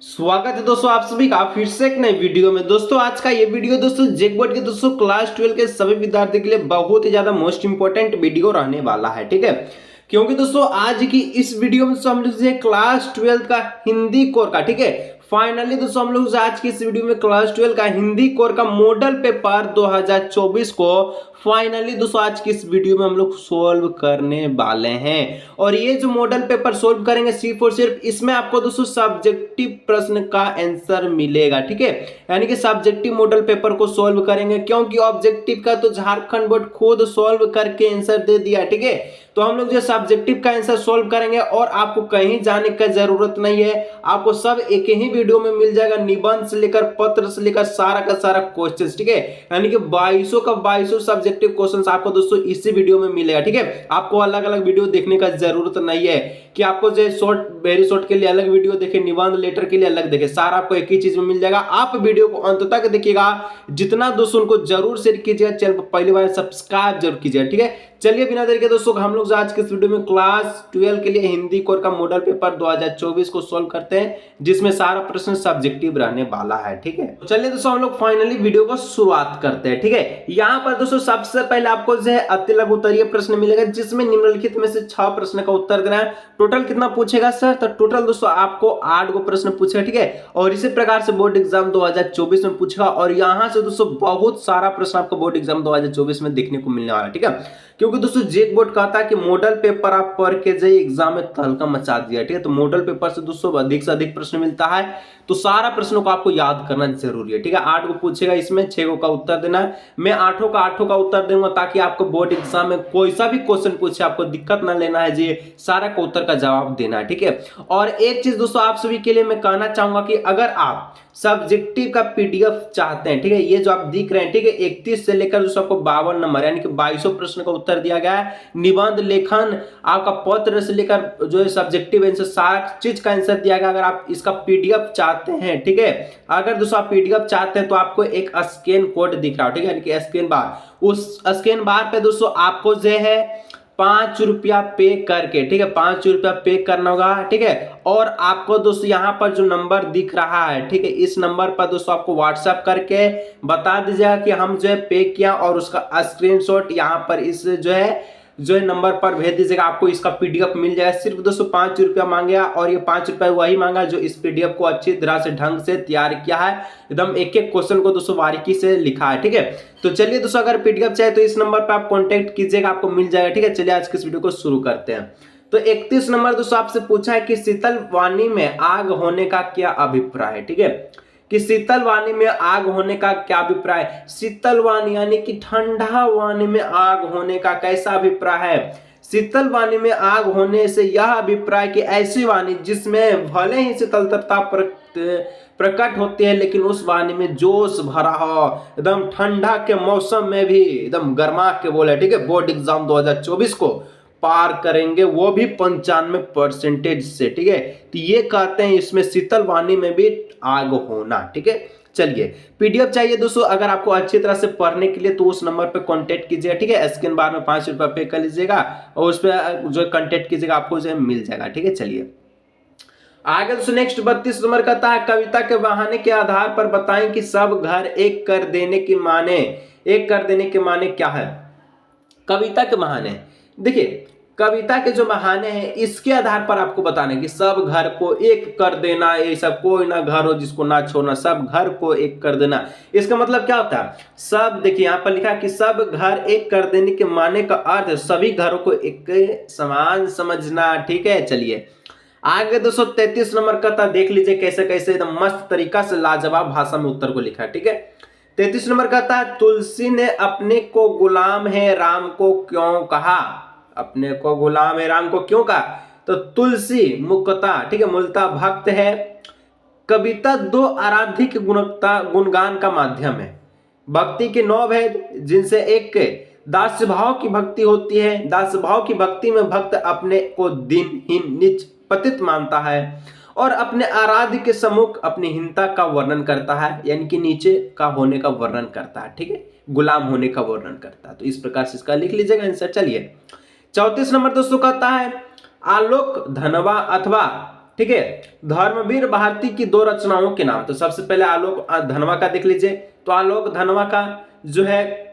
स्वागत है दोस्तों आप सभी का फिर से एक नई वीडियो में। दोस्तों आज का ये वीडियो दोस्तों जेक बोर्ड के दोस्तों क्लास 12 के सभी विद्यार्थियों के लिए बहुत ही ज्यादा मोस्ट इंपोर्टेंट वीडियो रहने वाला है, ठीक है। क्योंकि दोस्तों आज की इस वीडियो में हम लोग क्लास 12 का हिंदी कोर का, ठीक है, फाइनली दोस्तों हम लोग आज की इस वीडियो में क्लास 12 का हिंदी कोर का मॉडल पेपर 2024 को फाइनली दोस्तों आज की इस वीडियो में हम लोग सोल्व करने वाले हैं। और ये जो मॉडल पेपर सोल्व करेंगे सिर्फ और सिर्फ इसमें आपको दोस्तों सब्जेक्टिव प्रश्न का आंसर मिलेगा, ठीक है। यानी कि सब्जेक्टिव मॉडल पेपर को सोल्व करेंगे, क्योंकि ऑब्जेक्टिव का तो झारखंड बोर्ड खुद सोल्व करके आंसर दे दिया, ठीक है। तो हम लोग जो सब्जेक्टिव का आंसर सोल्व करेंगे और आपको कहीं जाने की जरूरत नहीं है, आपको सब एक ही वीडियो में मिल जाएगा। निबंध से लेकर पत्र से लेकर सारा का सारा क्वेश्चन, ठीक है। यानी कि 2200 का 2200 सब्जेक्टिव क्वेश्चंस आपको दोस्तों इसी वीडियो में मिलेगा, ठीक है। आपको अलग अलग वीडियो देखने का जरूरत नहीं है कि आपको जो शॉर्ट वेरी शॉर्ट के लिए अलग वीडियो देखे, निबंध लेटर के लिए अलग देखे, सारा आपको एक ही चीज में मिल जाएगा। आप वीडियो को अंत तक देखिएगा। जितना दोस्तों उनको जरूर शेयर कीजिएगा, चैनल को पहली बार सब्सक्राइब जरूर कीजिएगा, ठीक है। चलिए बिना देरी के दोस्तों हम लोग आज के इस वीडियो में क्लास 12 के लिए हिंदी कोर का मॉडल पेपर 2024 को सोल्व करते हैं, जिसमें सारा प्रश्न सब्जेक्टिव रहने वाला है, ठीक है। तो चलिए दोस्तों हम लोग फाइनली वीडियो को शुरुआत करते हैं, ठीक है। यहाँ पर दोस्तों सबसे पहले आपको जो है अति लघु उत्तरीय प्रश्न मिलेगा, जिसमें निम्नलिखित में से 6 प्रश्न का उत्तर देना है। टोटल कितना पूछेगा सर? तो टोटल दोस्तों आपको 8 गो प्रश्न पूछेगा, ठीक है। और इसी प्रकार से बोर्ड एग्जाम 2024 में पूछेगा, और यहाँ से दोस्तों बहुत सारा प्रश्न आपको बोर्ड एग्जाम 2024 में देखने को मिलने वाला है, ठीक है। क्योंकि दोस्तों जेक बोर्ड कहता है कि मॉडल पेपर आप पढ़ के जाइए, एग्जाम में तहलका मचा दिया, ठीक है। तो मॉडल पेपर से दोस्तों अधिक से अधिक प्रश्न मिलता है, तो सारा प्रश्नों को आपको याद करना जरूरी है, ठीक है। 8 को पूछेगा, इसमें 6 को का उत्तर देना है। मैं 8 का उत्तर दूंगा, ताकि आपको बोर्ड एग्जाम में कोई सा भी क्वेश्चन पूछे आपको दिक्कत ना लेना है जी, सारा का उत्तर का जवाब देना है, ठीक है। और एक चीज दोस्तों आप सभी के लिए मैं कहना चाहूंगा कि अगर आप सब्जेक्टिव का पीडीएफ चाहते हैं, ठीक है, ये जो आप दिख रहे हैं, ठीक है, 31 से लेकर जो आपको 52 नंबर यानी कि 2200 प्रश्न का उत्तर दिया गया है। निबंध लेखन आपका पत्र से लेकर जो है सब्जेक्टिव आंसर सारा चीज का आंसर दिया गया। अगर आप इसका पीडीएफ चाहते हैं, ठीक है, अगर दोस्तों आप पीडीएफ चाहते हैं तो आपको एक स्कैन कोड दिख रहा है, ठीक है, यानी कि स्कैन बार, उस स्कैन बार पे दोस्तों आपको जो है 5 रुपया पे करके, ठीक है, 5 रुपया पे करना होगा, ठीक है। और आपको दोस्तों यहाँ पर जो नंबर दिख रहा है, ठीक है, इस नंबर पर दोस्तों आपको व्हाट्सएप करके बता दीजिएगा कि हम जो है पे किया, और उसका स्क्रीनशॉट यहाँ पर इस जो है नंबर पर भेज दीजिएगा। आपको इसका पीडीएफ मिल जाएगा। सिर्फ दोस्तों 5 रुपया मांगेगा, और ये 5 रुपया वही मांगा जो इस पीडीएफ को अच्छी तरह से ढंग से तैयार किया है, एकदम एक एक क्वेश्चन को दोस्तों बारीकी से लिखा है, ठीक है। तो चलिए दोस्तों अगर पीडीएफ चाहिए तो इस नंबर पर आप कॉन्टेक्ट कीजिएगा, आपको मिल जाएगा, ठीक है। चलिए आज के इस वीडियो को शुरू करते हैं। तो 31 नंबर दोस्तों आपसे पूछा है कि शीतल वाणी में आग होने का क्या अभिप्राय है, ठीक है, कि शीतल वाणी में आग होने का क्या अभिप्राय। शीतल वाणी यानी कि ठंडा वाणी में आग होने का कैसा अभिप्राय है। शीतल वाणी में आग होने से यह अभिप्राय कि ऐसी वाणी जिसमें भले ही शीतलता प्रकट होती है, लेकिन उस वाणी में जोश भरा हो, एकदम ठंडा के मौसम में भी एकदम गर्मा के बोले, ठीक है। बोर्ड एग्जाम 2024 को पार करेंगे, वो भी 95% से, ठीक है। तो ये कहते हैं इसमें शीतल वाणी में भी आग होना, ठीक है। चलिए पीडीएफ चाहिए दोस्तों अगर आपको अच्छी तरह से पढ़ने के लिए, तो उस नंबर पे कांटेक्ट कीजिएगा, ठीक है। स्क्रीन बार में 5 रुपया पे कर लीजिएगा, और उस पर जो कांटेक्ट कीजिएगा आपको जो मिल जाएगा, ठीक है। चलिए आगे दोस्तों नेक्स्ट 32 नंबर कहता है कविता के बहाने के आधार पर बताएं कि सब घर एक कर देने के माने क्या है। कविता के बहाने, देखिए कविता के जो बहाने हैं इसके आधार पर आपको बताना है कि सब घर को एक कर देना, ऐसा कोई ना घर हो जिसको ना छोड़ना, सब घर को एक कर देना। इसका मतलब क्या होता है? सब देखिए यहाँ पर लिखा कि सब घर एक कर देने के माने का अर्थ है सभी घरों को एक समान समझना, ठीक है। चलिए आगे दोस्तों 33 नंबर का था, देख लीजिए कैसे कैसे एकदम मस्त तरीका से लाजवाब भाषा में उत्तर को लिखा है, ठीक है। 33 नंबर का था तुलसी ने अपने को गुलाम है राम को क्यों कहा। अपने को गुलाम है राम को क्यों कहा। तो तुलसी मुक्ता, ठीक है, मूलतः भक्त है। कविता 2 आराध्य के गुणगान का माध्यम है। भक्ति के 9 भेद, जिनसे एक दास्य भाव की भक्ति होती है। दास्य भाव की भक्ति में भक्त अपने को दीनहीन नीच पतित मानता है, और अपने आराध्य के सम्मुख अपनी हीनता का वर्णन करता है, यानी कि नीचे का होने का वर्णन करता है, ठीक है, गुलाम होने का वर्णन करता है। तो इस प्रकार से इसका लिख लीजिएगा आंसर। चलिए 34 नंबर दोस्तों कहता है आलोक धनवा अथवा ठीक है। धर्मवीर भारती की दो रचनाओं के नाम, तो सबसे पहले आलोक धनवा का देख लीजिए। तो आलोक धनवा का जो है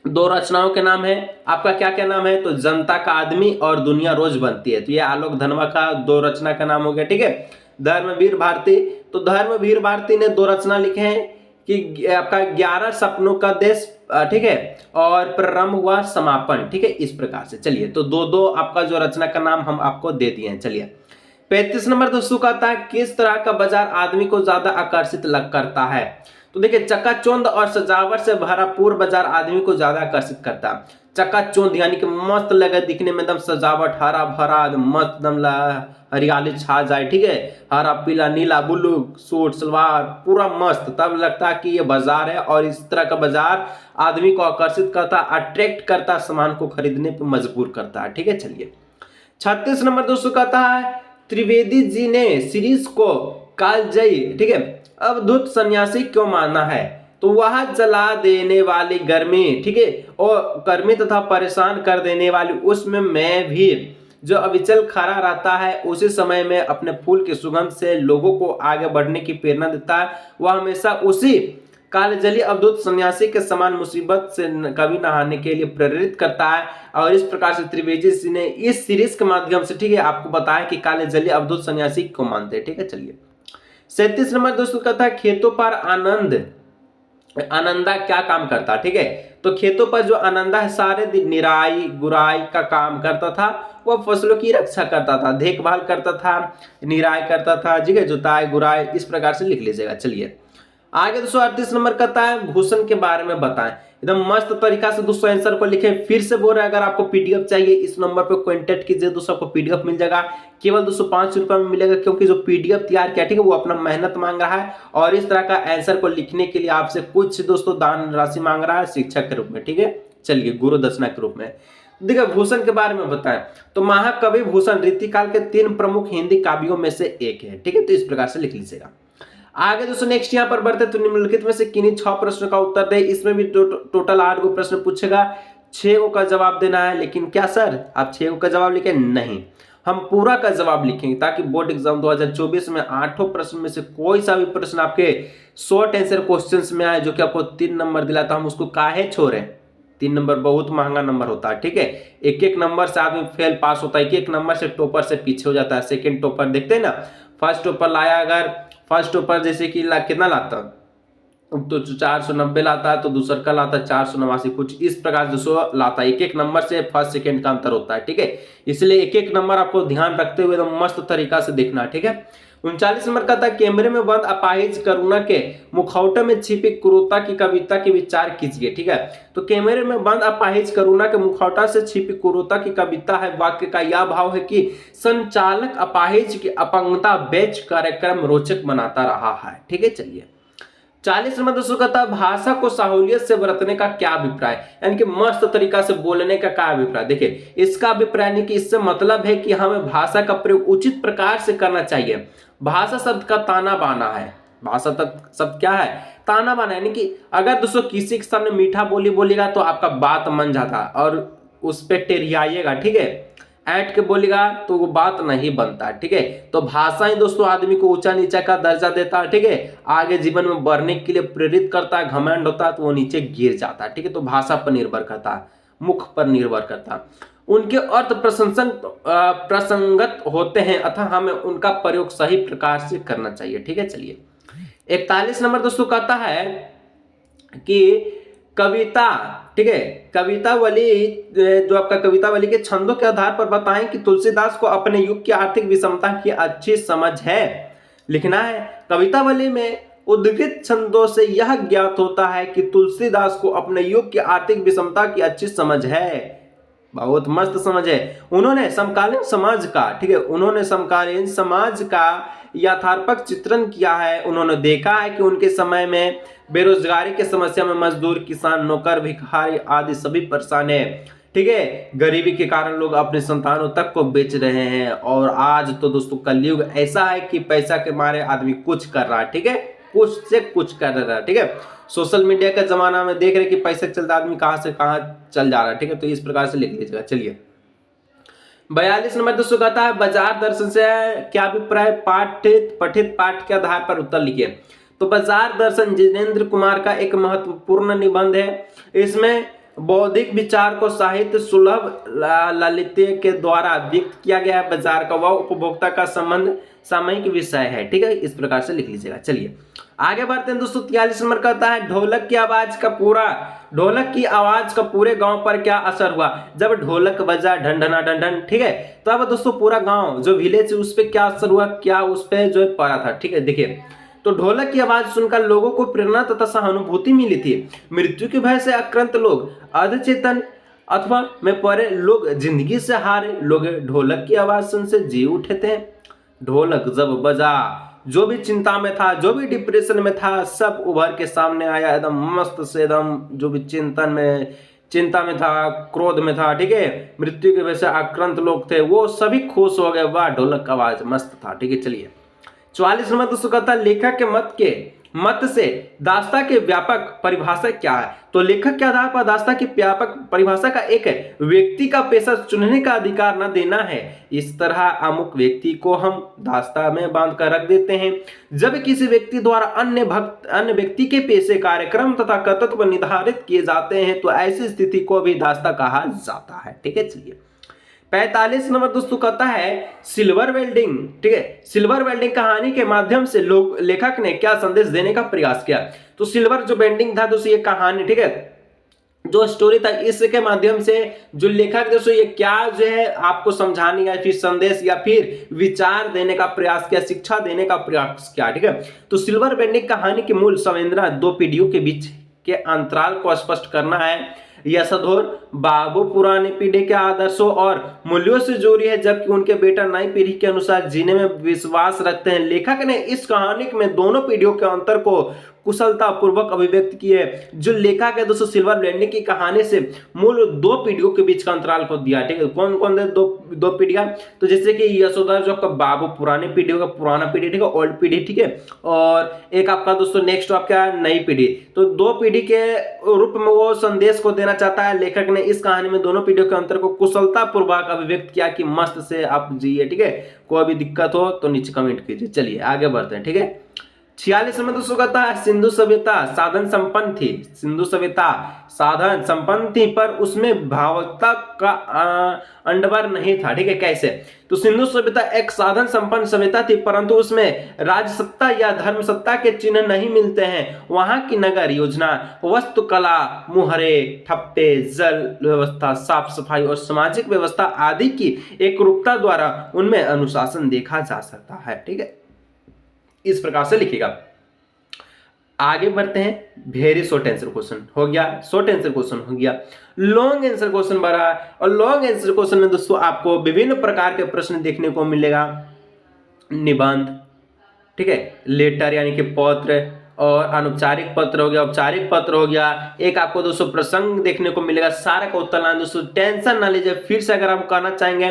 दो रचनाओं के नाम है, आपका क्या क्या नाम है, तो जनता का आदमी और दुनिया रोज बनती है। तो ये आलोक धनवा का दो रचना का नाम हो गया, ठीक है। धर्मवीर भारती, तो धर्मवीर भारती ने दो रचना लिखे हैं कि आपका 11 सपनों का देश, ठीक है, और प्रारंभ हुआ समापन, ठीक है, इस प्रकार से। चलिए, तो दो दो आपका जो रचना का नाम हम आपको दे दिए हैं। चलिए 35 नंबर दोस्तों कहता है किस तरह का बाजार आदमी को ज्यादा आकर्षित लग करता है। तो देखिए, चकाचौंध और सजावट से भरपूर बाजार आदमी को ज्यादा आकर्षित करता है। चकाचौंध यानी कि मस्त लगे दिखने में, एकदम सजावट हरा भरा मस्त, एकदम हरियाली छा जाए, ठीक है, हरा पीला नीला ब्लू सूट सलवार पूरा मस्त, तब लगता है कि ये बाजार है। और इस तरह का बाजार आदमी को आकर्षित करता, अट्रैक्ट करता, सामान को खरीदने पर मजबूर करता है, ठीक है। चलिए 36 नंबर दोस्तों कहता है त्रिवेदी जी ने सीरीज को कालजयी, ठीक है, अवधूत सन्यासी क्यों माना है। तो वह जला देने वाली गर्मी, ठीक है, और गर्मी तथा परेशान कर देने वाली उसमें मैं भी जो अविचल खड़ा रहता है, उसी समय में अपने फूल की सुगंध से लोगों को आगे बढ़ने की प्रेरणा देता है। वह हमेशा उसी कालजली अवधूत सन्यासी के समान मुसीबत से कभी नहाने के लिए प्रेरित करता है। और इस प्रकार से त्रिवेदी जी ने इस सीरीज के माध्यम से, ठीक है, आपको बताया कि कालजली अवधूत सन्यासी को मानते हैं, ठीक है। चलिए 37 नंबर दोस्तों कहता है खेतों पर आनंदा क्या काम करता, ठीक है। तो खेतों पर जो आनंदा है सारे दिन निराई गुराई का काम करता था। वह फसलों की रक्षा करता था, देखभाल करता था, निराई करता था, ठीक है, जुताई गुराई, इस प्रकार से लिख लीजिएगा। चलिए आगे 238 नंबर कहता है भूषण के बारे में बताएं। एकदम मस्त तरीका से दोस्तों आंसर को लिखे। फिर से बोल रहे हैं, अगर आपको पीडीएफ चाहिए इस नंबर पे कांटेक्ट कीजिए दोस्तों, आपको पीडीएफ मिल जाएगा। केवल 205 रुपए में मिलेगा, क्योंकि जो पीडीएफ तैयार किया, ठीक है, वो अपना मेहनत मांग रहा है। और इस तरह का आंसर को लिखने के लिए आपसे कुछ दोस्तों दान राशि मांग रहा है शिक्षक के रूप में, ठीक है। चलिए गुरु दक्षिणा के रूप में। देखिए भूषण के बारे में बताएं, तो महाकवि भूषण रीतिकाल के 3 प्रमुख हिंदी काव्यों में से एक है, ठीक है। तो इस प्रकार से लिख लीजिएगा। आगे दोस्तों नेक्स्ट यहाँ पर बढ़ते, तो निम्नलिखित में से किन्हीं 6 प्रश्नों का उत्तर दे। इसमें भी टोटल 8 को प्रश्न पूछेगा, 6 का जवाब देना है। लेकिन क्या सर आप 6 का जवाब लिखे? नहीं, हम पूरा का जवाब लिखेंगे, ताकि बोर्ड एग्जाम 2024 में 8 प्रश्न में से कोई सा भी प्रश्न आपके शॉर्ट आंसर क्वेश्चंस में आए, जो कि आपको 3 नंबर दिला, तो हम उसको काहे छोड़े। 3 नंबर बहुत महंगा नंबर होता है, ठीक है। एक नंबर से आदमी फेल पास होता है, एक नंबर से टॉपर से पीछे हो जाता है। सेकंड टॉपर देखते हैं ना, फर्स्ट टॉपर लाया, अगर फर्स्ट टॉपर जैसे कि कितना लाता, तो 490 लाता है, तो दूसरा का लाता है 489, कुछ इस प्रकार 200 लाता है। एक नंबर से फर्स्ट सेकंड का अंतर होता है, ठीक है। इसलिए एक नंबर आपको ध्यान रखते हुए एकदम मस्त तरीका से देखना, ठीक है। 39 नंबर का था कैमरे में बंद अपाहिज करुणा के मुखौटे में छिपी क्रूरता की कविता के विचार कीजिए, ठीक है। तो कैमरे में बंद अपाहिज करुणा के मुखौटा से छिपी क्रूरता की कविता है। वाक्य का यह भाव है कि संचालक अपाहिज की अपंगता बेच कार्यक्रम रोचक बनाता रहा है, ठीक है। चलिए 40 नंबर दोस्तों कहता है भाषा को सहूलियत से बरतने का क्या अभिप्राय, यानी कि मस्त तरीका से बोलने का क्या अभिप्राय। देखिए इसका अभिप्राय नहीं कि इससे मतलब है कि हमें भाषा का प्रयोग उचित प्रकार से करना चाहिए। भाषा शब्द का ताना बाना है, भाषा शब्द क्या है, ताना बाना, यानी कि अगर दोस्तों किसी के सामने मीठा बोली बोलेगा तो आपका बात मन जाता है और उस पर टेरियाइएगा, ठीक है, ऐट के बोलेगा तो वो बात नहीं बनता, ठीक है। तो भाषा ही दोस्तों आदमी को ऊंचा नीचा का दर्जा देता है, ठीक है, आगे जीवन में बढ़ने के लिए प्रेरित करता है। घमंड होता है तो वो नीचे गिर जाता है, ठीक है। तो भाषा पर निर्भर करता है, मुख पर निर्भर करता है। उनके अर्थ प्रसंगत होते हैं, अतः हमें उनका प्रयोग सही प्रकार से करना चाहिए, ठीक है। चलिए 41 नंबर दोस्तों कहता है कि कविता, ठीक है, कवितावली जो आपका कवितावली के छंदों के आधार पर बताएं कि तुलसीदास को अपने युग की आर्थिक विषमता की अच्छी समझ है। लिखना है कवितावली में उद्धृत छंदों से यह ज्ञात होता है कि तुलसीदास को अपने युग की आर्थिक विषमता की अच्छी समझ है। बहुत मस्त समझ है। उन्होंने समकालीन समाज का, ठीक है, उन्होंने समकालीन समाज का यथार्थक चित्रण किया है। उन्होंने देखा है कि उनके समय में बेरोजगारी की समस्या में मजदूर, किसान, नौकर, भिखारी आदि सभी परेशान है, ठीक है। गरीबी के कारण लोग अपने संतानों तक को बेच रहे हैं। और आज तो दोस्तों कलयुग ऐसा है कि पैसा के मारे आदमी कुछ कर रहा है, ठीक है, कुछ से कुछ कर रहा है, ठीक है। सोशल मीडिया का जमाना में देख रहे कि पैसे के चलते आदमी कहां से कहां चल जा रहा है, ठीक है। तो इस प्रकार से लिख लीजिएगा। चलिए 42 नंबर दोस्तों कहता है बाजार दर्शन से क्या अभिप्राय, पठित पाठ के आधार पर उत्तर लिखिए। तो बाजार दर्शन जिनेंद्र कुमार का एक महत्वपूर्ण निबंध है। इसमें बौद्धिक विचार को साहित्य सुलभ ललित्य के द्वारा व्यक्त किया गया है। बाजार का व उपभोक्ता का संबंध सामयिक विषय है। ठीक है, इस प्रकार से लिख लीजिएगा। चलिए आगे बढ़ते हैं दोस्तों। 43 नंबर कहता है ढोलक की आवाज का पूरे गांव पर क्या असर हुआ। जब ढोलक बजा ढंढना ढंढन, ठीक है, तो अब दोस्तों पूरा गांव जो विलेज उस पर क्या असर हुआ, क्या उस पर जो पड़ा था। ठीक है, देखिए तो ढोलक की आवाज सुनकर लोगों को प्रेरणा तथा सहानुभूति मिली थी। मृत्यु के भय से आक्रांत लोग, अधचेतन अथवा में पड़े लोग, जिंदगी से हारे लोग ढोलक की आवाज सुन से जी उठे थे। ढोलक जब बजा, जो भी चिंता में था, जो भी डिप्रेशन में था, सब उभर के सामने आया, एकदम मस्त से, एकदम जो भी चिंता में था, क्रोध में था, ठीक है, मृत्यु के वजह से आक्रांत लोग थे, वो सभी खुश हो गए। वाह, ढोलक का आवाज मस्त था। ठीक है, चलिए 44 नंबर दोस्तों कहता है लेखक के मत से दास्ता के व्यापक परिभाषा क्या है। तो लेखक के आधार पर दास्ता की व्यापक परिभाषा का एक व्यक्ति का पेशा चुनने का अधिकार न देना है। इस तरह अमुक व्यक्ति को हम दास्ता में बांध कर रख देते हैं। जब किसी व्यक्ति द्वारा अन्य व्यक्ति के पेशे, कार्यक्रम तथा कर्तव्य निर्धारित किए जाते हैं तो ऐसी स्थिति को भी दास्ता कहा जाता है। ठीक है, चलिए 45 नंबर दोस्तों कहता है सिल्वर वेल्डिंग। ठीक है, सिल्वर वेल्डिंग कहानी के माध्यम से लेखक ने क्या संदेश देने का प्रयास किया। तो सिल्वर जो वेल्डिंग था दोस्तों, ये कहानी, ठीक है, जो स्टोरी था, इसके माध्यम से जो लेखक दोस्तों ये क्या जो है आपको समझाने या फिर संदेश या फिर विचार देने का प्रयास किया, शिक्षा देने का प्रयास किया। ठीक है, तो सिल्वर वेल्डिंग कहानी की मूल संवेदना दो पीढ़ियों के बीच के अंतराल को स्पष्ट करना है। यशोधर बाबू पुरानी पीढ़ी के आदर्शों और मूल्यों से जुड़ी है, जबकि उनके बेटा नई पीढ़ी के अनुसार जीने में विश्वास रखते हैं। लेखक ने इस कहानी में दोनों पीढ़ियों के अंतर को कुशलता पूर्वक अभिव्यक्त किए। जो लेखक है दोस्तों सिल्वर वेल्डिंग की कहानी से मूल दो पीढ़ियों के बीच का अंतराल को दिया। ठीक है, कौन कौन है दो पीढ़ियां, तो जैसे कि यशोधर जो आपका बाबू पुरानी पीढ़ी का पुराना पीढ़ी, ठीक है, ओल्ड पीढ़ी, ठीक है, और एक आपका दोस्तों नेक्स्ट आपका नई पीढ़ी। तो दो पीढ़ी के रूप में वो संदेश को देना चाहता है। लेखक ने इस कहानी में दोनों पीढ़ियों के अंतर को कुशलता पूर्वक अभिव्यक्त किया कि मस्त से आप जिए। ठीक है, कोई भी दिक्कत हो तो नीचे कमेंट कीजिए। चलिए आगे बढ़ते हैं। ठीक है, 46 में दोस्तों कहता है सिंधु सभ्यता साधन संपन्न थी। सिंधु सभ्यता साधन संपन्न थी पर उसमें भावुकता का अंडवर नहीं था। ठीक है, कैसे, तो सिंधु सभ्यता एक साधन संपन्न सभ्यता थी परंतु उसमें राजसत्ता या धर्म सत्ता के चिन्ह नहीं मिलते हैं। वहां की नगर योजना, वास्तुकला, मुहरे, ठप्पे, जल व्यवस्था, साफ सफाई और सामाजिक व्यवस्था आदि की एकरूपता द्वारा उनमें अनुशासन देखा जा सकता है। ठीक है, इस प्रकार से लिखिएगा। आगे बढ़ते हैं। वेरी शॉर्ट आंसर क्वेश्चन हो गया, शॉर्ट आंसर क्वेश्चन हो गया, लॉन्ग आंसर क्वेश्चन बड़ा। और लॉन्ग आंसर क्वेश्चन में दोस्तों आपको विभिन्न प्रकार के प्रश्न देखने को मिलेगा। निबंध, ठीक है, लेटर यानी कि पत्र, और अनौपचारिक पत्र हो गया, औपचारिक पत्र हो गया, एक आपको दोस्तों प्रसंग देखने को मिलेगा। सारा का उत्तर लाना दोस्तों, टेंशन ना लीजिए। फिर से अगर आप कहना चाहेंगे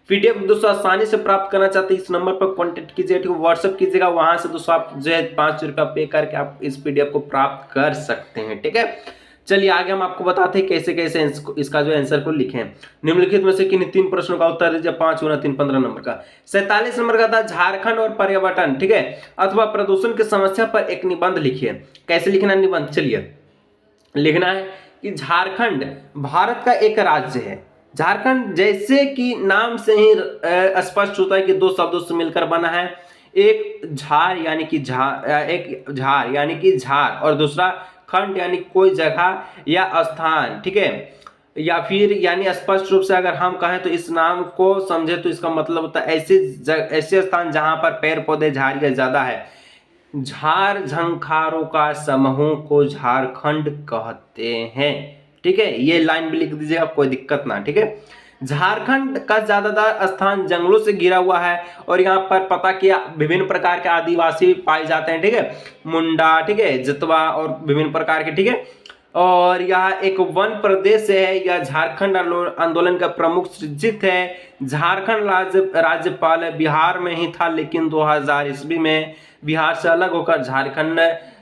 पीडीएफ दोस्तों आसानी से प्राप्त करना चाहते हैं, इस नंबर पर कांटेक्ट कीजिए, ठीक है, व्हाट्सएप कीजिएगा। वहां से दोस्तों आप जो है 5 रुपया पे करके आप इस पीडीएफ को प्राप्त कर सकते हैं। ठीक है, चलिए आगे हम आपको बताते हैं कैसे कैसे इसका जो आंसर को लिखें। निम्नलिखित में से किन्हीं 3 प्रश्नों का उत्तर दीजिए। 5 गुना 3 15 नंबर का। 47 नंबर का था झारखंड और पर्यावरण, ठीक है, अथवा प्रदूषण की समस्या पर एक निबंध लिखिए। कैसे लिखना निबंध, चलिए लिखना है कि झारखंड भारत का एक राज्य है। झारखंड जैसे कि नाम से ही स्पष्ट होता है कि 2 शब्दों से मिलकर बना है। एक झार यानी कि झार और दूसरा खंड यानी कोई जगह या स्थान, ठीक है, या फिर यानी स्पष्ट रूप से अगर हम कहें तो इस नाम को समझे तो इसका मतलब होता है ऐसे स्थान जहां पर पेड़ पौधे झाड़ियां ज्यादा है। झार झंखारों का समूह को झारखंड कहते हैं। ठीक है, ये लाइन भी लिख दीजिएगा, कोई दिक्कत ना। ठीक है, झारखंड का ज्यादातर स्थान जंगलों से घिरा हुआ है और यहाँ पर पता किया विभिन्न प्रकार के आदिवासी पाए जाते हैं। ठीक है, मुंडा, ठीक है, जतवा और विभिन्न प्रकार के, ठीक है, और यह एक वन प्रदेश है। यह झारखंड आंदोलन का प्रमुख सृजित है। झारखंड राज्यपाल बिहार में ही था, लेकिन 2000 ईस्वी में बिहार से अलग होकर झारखंड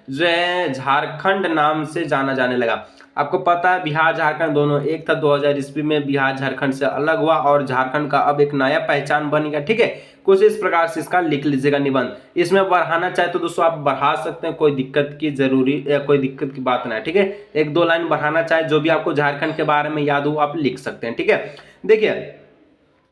जो है झारखंड नाम से जाना जाने लगा। आपको पता है बिहार झारखंड दोनों एक था, 2000 ईस्वी में बिहार झारखंड से अलग हुआ और झारखंड का अब एक नया पहचान बनेगा, ठीक है। कुछ इस प्रकार से इसका लिख लीजिएगा निबंध। इसमें बढ़ाना चाहे तो दोस्तों आप बढ़ा सकते हैं, कोई दिक्कत की जरूरी कोई दिक्कत की बात ना है, ठीक है। एक दो लाइन बढ़ाना चाहे, जो भी आपको झारखंड के बारे में याद हो आप लिख सकते हैं, ठीक है। देखिए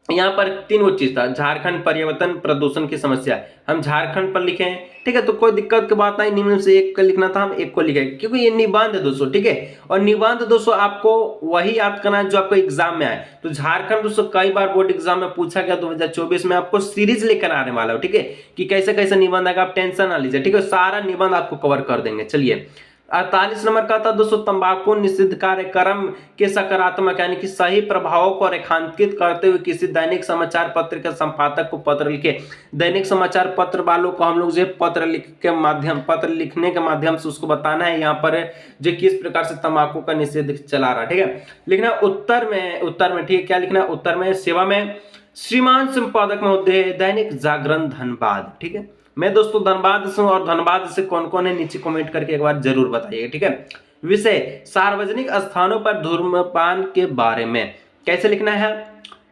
यहाँ पर तीन वो चीज था, झारखंड परिवर्तन प्रदूषण की समस्या, हम झारखंड पर लिखे हैं, ठीक है। तो कोई दिक्कत की बात नहीं, निम्न से एक को लिखना था, हम एक को लिखे क्योंकि ये निबंध है दोस्तों, ठीक है। और निबंध दोस्तों आपको वही याद करना है जो आपको एग्जाम में आए। तो झारखंड दोस्तों कई बार बोर्ड एग्जाम में पूछा गया, 2024 में आपको सीरीज लेकर आने वाला हो, ठीक है, कि कैसे कैसे निबंध आएगा, आप टेंशन ना लीजिए, ठीक है। सारा निबंध आपको कवर कर देंगे। चलिए 48 नंबर का था दोस्तों, तंबाकू निषिद्ध कार्यक्रम के सकारात्मक यानी कि सही प्रभावों को रेखांकित करते हुए किसी दैनिक समाचार पत्र के संपादक को पत्र लिखे। दैनिक समाचार पत्र वालों को हम लोग जो पत्र लिखने के माध्यम से उसको बताना है यहाँ पर जो किस प्रकार से तंबाकू का निषेध चला रहा है, ठीक है। लिखना उत्तर में ठीक है, क्या लिखना है उत्तर में, सेवा में श्रीमान संपादक महोदय दैनिक जागरण धनबाद, ठीक है। मैं दोस्तों धनबाद से हूं और धनबाद से कौन कौन है नीचे कमेंट करके एक बार जरूर बताइए, ठीक है। विषय सार्वजनिक स्थानों पर धूम्रपान के बारे में कैसे लिखना है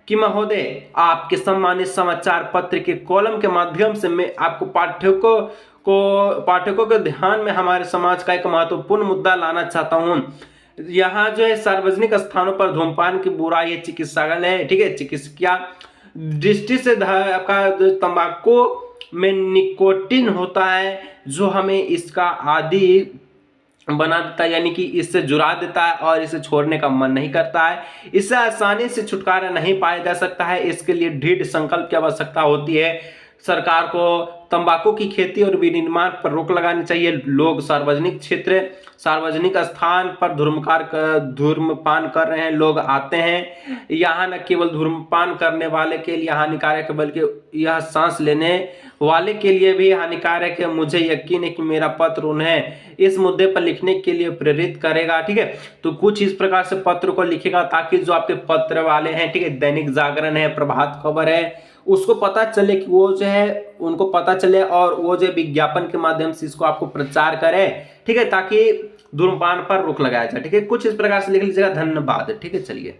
कि महोदय आपके सम्मानित समाचार पत्र के कॉलम के माध्यम से मैं आपको पाठकों के ध्यान में हमारे समाज का एक महत्वपूर्ण मुद्दा लाना चाहता हूं। यहाँ जो है सार्वजनिक स्थानों पर धूम्रपान की बुराई चिकित्सालय है, ठीक है, चिकित्सा दृष्टि से आपका तंबाकू में निकोटिन होता है जो हमें इसका आदी बना देता है, यानी कि इससे जुड़ा देता है और इसे छोड़ने का मन नहीं करता है। इससे आसानी से छुटकारा नहीं पाया जा सकता है। इसके लिए दृढ़ संकल्प की आवश्यकता होती है। सरकार को तंबाकू की खेती और विनिर्माण पर रोक लगानी चाहिए। लोग सार्वजनिक स्थान पर धूम्रपान कर रहे हैं, लोग आते हैं यहाँ न केवल धूम्रपान करने वाले के लिए हानिकारक है बल्कि यह सांस लेने वाले के लिए भी हानिकारक है। मुझे यकीन है कि मेरा पत्र उन्हें इस मुद्दे पर लिखने के लिए प्रेरित करेगा, ठीक है। तो कुछ इस प्रकार से पत्र को लिखेगा ताकि जो आपके पत्र वाले हैं, ठीक है, दैनिक जागरण है, प्रभात खबर है, उसको पता चले कि वो जो है उनको पता चले और वो जो विज्ञापन के माध्यम से इसको आपको प्रचार करे, ठीक है, ताकि धूम्रपान पर रोक लगाया जाए, ठीक है। कुछ इस प्रकार से लिख लीजिएगा, धन्यवाद, ठीक है। चलिए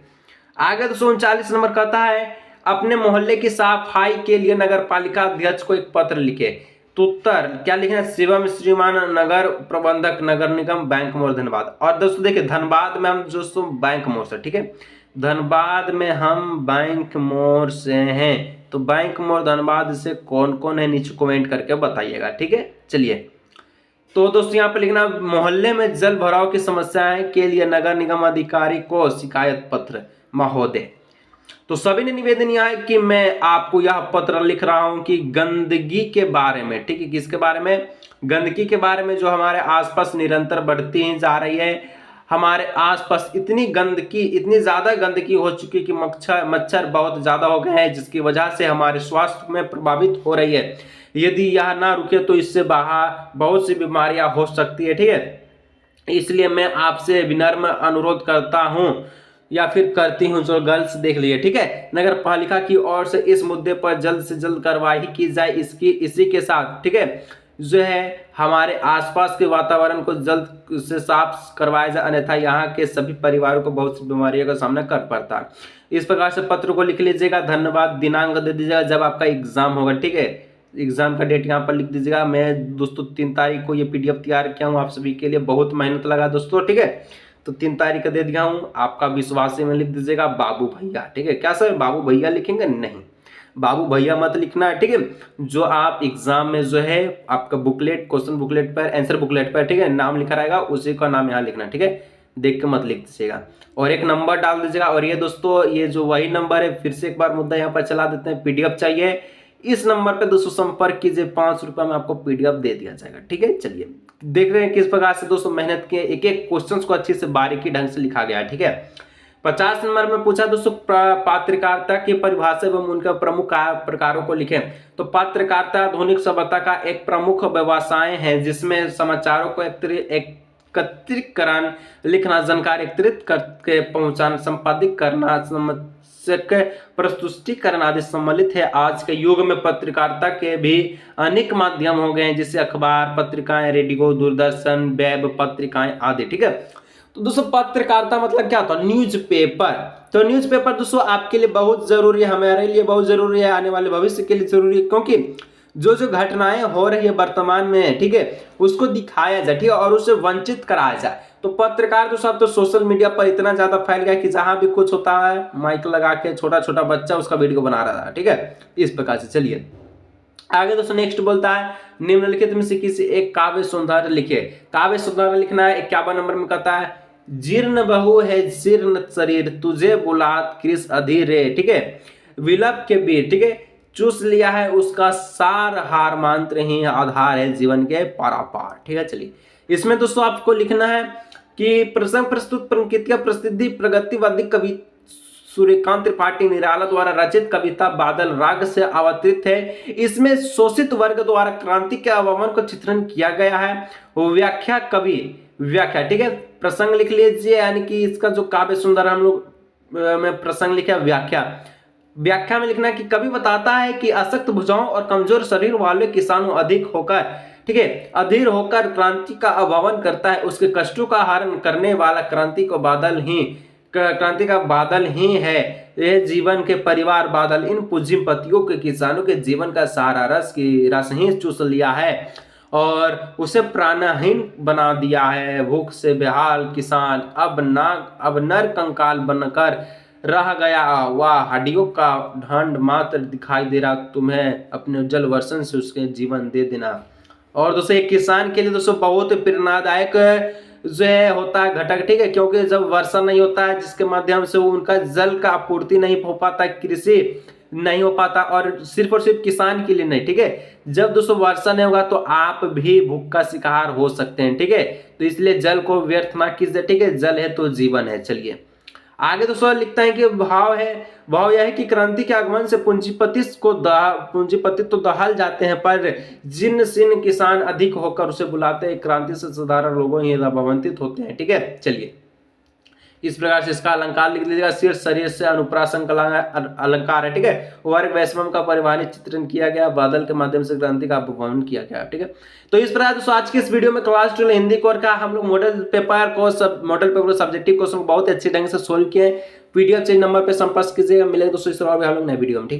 आगे 239 नंबर कहता है अपने मोहल्ले की सफाई के लिए नगर पालिका अध्यक्ष को एक पत्र लिखे। तो उत्तर क्या लिखना है, सेवा में श्रीमान नगर प्रबंधक नगर निगम बैंक मोड़ धनबाद। और दोस्तों देखिए धनबाद में हम दोस्तों बैंक मोड़ से, ठीक है, धनबाद में हम बैंक मोड़ से हैं। तो बैंक मोड़ धनबाद से कौन कौन है नीचे कमेंट करके बताइएगा, ठीक है। चलिए तो दोस्तों यहाँ पे लिखना मोहल्ले में जल भराव की समस्याएं के लिए नगर निगम अधिकारी को शिकायत पत्र महोदय। तो सभी ने निवेदन यह है कि मैं आपको यह पत्र लिख रहा हूं कि गंदगी के बारे में, ठीक है, किसके बारे में, गंदगी के बारे में जो हमारे आसपास निरंतर बढ़ती ही जा रही है। हमारे आसपास इतनी ज्यादा गंदगी हो चुकी है कि मच्छर बहुत ज्यादा हो गए हैं, जिसकी वजह से हमारे स्वास्थ्य में प्रभावित हो रही है। यदि यह ना रुके तो इससे बहुत सी बीमारियां हो सकती है, ठीक है। इसलिए मैं आपसे विनम्र अनुरोध करता हूं या फिर करती हूं, जो गर्ल्स देख लिए, ठीक है, नगर पालिका की ओर से इस मुद्दे पर जल्द से जल्द कार्रवाई की जाए। इसी के साथ, ठीक है, जो है हमारे आसपास के वातावरण को जल्द से साफ करवाया जाए, अन्यथा यहाँ के सभी परिवारों को बहुत सी बीमारियों का सामना कर पड़ता है। इस प्रकार से पत्र को लिख लीजिएगा, धन्यवाद, दिनांक दे दीजिएगा जब आपका एग्जाम होगा, ठीक है, एग्जाम का डेट यहाँ पर लिख दीजिएगा। मैं दोस्तों 3 तारीख को ये PDF तैयार किया हूँ आप सभी के लिए, बहुत मेहनत लगा दोस्तों, ठीक है। तो 3 तारीख का दे दिया हूँ, आपका विश्वासी में लिख दीजिएगा बाबू भैया, ठीक है। क्या सर बाबू भैया लिखेंगे? नहीं, बाबू भैया मत लिखना है, ठीक है। जो आप एग्जाम में जो है आपका बुकलेट, क्वेश्चन बुकलेट पर, आंसर बुकलेट पर, ठीक है, नाम लिखा रहेगा, उसी का नाम यहाँ लिखना, ठीक है, देख के मत लिख दीजिएगा। और एक नंबर डाल दीजिएगा। और ये दोस्तों ये जो वही नंबर है, फिर से एक बार मुद्दा यहाँ पर चला देते हैं, PDF चाहिए इस नंबर पे दोस्तों संपर्क कीजिए, 5 रुपये में आपको PDF दे दिया जाएगा, ठीक है। चलिए देख रहे हैं किस प्रकार से दोस्तों मेहनत किए, एक एक क्वेश्चन को अच्छे से बारीकी ढंग से लिखा गया है, ठीक है। 50 नंबर में पूछा दोस्तों पत्रकारिता की परिभाषा एवं उनके प्रमुख प्रकारों को लिखें। तो पत्रकारिता आधुनिक सभ्यता का एक प्रमुख व्यवसाय है जिसमें समाचारों को एकत्रीकरण, लिखना, जानकारी एकत्रित करके पहुंचाना, संपादित करना शीर्षक, प्रस्तुतिकरण आदि सम्मिलित है। आज के युग में पत्रकारिता के भी अनेक माध्यम हो गए हैं, जैसे अखबार, पत्रिकाएं, रेडियो, दूरदर्शन, वेब पत्रिकाएं आदि। ठीक है, तो दोस्तों पत्रकारिता मतलब क्या होता है? न्यूज़पेपर। तो न्यूज़पेपर दोस्तों आपके लिए बहुत जरूरी है, हमारे लिए बहुत जरूरी है, आने वाले भविष्य के लिए जरूरी है, क्योंकि जो जो घटनाएं हो रही है वर्तमान में, ठीक है, उसको दिखाया जाए, ठीक है, और उसे वंचित कराया जाए। तो पत्रकार दोस्तों अब तो सोशल मीडिया पर इतना ज्यादा फैल गया कि जहां भी कुछ होता है माइक लगा के छोटा छोटा बच्चा उसका वीडियो बना रहा है। ठीक है, इस प्रकार से। चलिए आगे दोस्तों नेक्स्ट बोलता है, निम्नलिखित में से किसी एक काव्य सौंदर्य लिखे। काव्य सौंदर्य लिखना है। 51 नंबर में कहता है, जीर्ण बहु है जीर्ण शरीर, तुझे बुलात कृष अधीर रे। ठीक है, विलप के बीच, ठीक है, चूस लिया है उसका सार हार, मंत्र ही आधार है जीवन के पारापार। ठीक है, चलिए इसमें दोस्तों आपको लिखना है कि प्रसंग प्रस्तुत प्रकृति प्रसिद्धि प्रगतिवादी कवि सूर्यकांत त्रिपाठी निराला द्वारा रचित कविता बादल राग से अवतरित है। इसमें शोषित वर्ग द्वारा क्रांति के आह्वान को चित्रण किया गया है। व्याख्या कवि व्याख्या, ठीक है, प्रसंग लिख लीजिए, यानी कि इसका जो काव्य सुंदर हम लोग में प्रसंग लिखा व्याख्या। व्याख्या में लिखना है कि कवि बताता है कि अशक्त भुजाओं और कमजोर शरीर वाले किसानों अधिक होकर, ठीक है, अधीर होकर क्रांति का आह्वान करता है। उसके कष्टों का हरण करने वाला क्रांति का बादल ही है। यह जीवन के परिवार बादल इन पूंजीपतियों के किसानों के जीवन का सारा रस ही चूस लिया है और उसे प्राणहीन बना दिया है। भूख से बेहाल किसान अब नर कंकाल बनकर रह गया। वह हड्डियों का ढंड मात्र दिखाई दे रहा। तुम्हें अपने उज्जवल वर्षन से उसके जीवन दे देना। और दोस्तों एक किसान के लिए दोस्तों बहुत प्रेरणादायक जो है होता है घटक, ठीक है, क्योंकि जब वर्षा नहीं होता है जिसके माध्यम से उनका जल का आपूर्ति नहीं हो पाता, कृषि नहीं हो पाता, और सिर्फ किसान के लिए नहीं, ठीक है, जब दोस्तों वर्षा नहीं होगा तो आप भी भूख का शिकार हो सकते हैं। ठीक है, तो इसलिए जल को व्यर्थ ना कीजिए। ठीक है, जल है तो जीवन है। चलिए आगे दोस्तों लिखता है कि भाव यह है कि क्रांति के आगमन से पूंजीपति तो दहाल जाते हैं, पर जिन सिन किसान अधिक होकर उसे बुलाते हैं, क्रांति से साधारण लोगों ही लाभान्वित होते हैं। ठीक है, चलिए इस प्रकार से इसका अलंकार लिख लीजिएगा। शीर्ष शरीर से अनुप्रास अलंकार है। ठीक है, वर्ग वैश्वम का परिवाहित चित्रण किया गया, बादल के माध्यम से क्रांति का उपवन किया गया। ठीक है, तो इस प्रकार दोस्तों आज के इस वीडियो में क्लास 12 हिंदी कोर का हम लोग मॉडल पेपर सब्जेक्टिव क्वेश्चन बहुत अच्छे ढंग से सोल्व किए। पीडीएफ चाहिए नंबर पर संपर्क कीजिएगा। मिलेगा दोस्तों इस हम लोग नए वीडियो में। ठीक।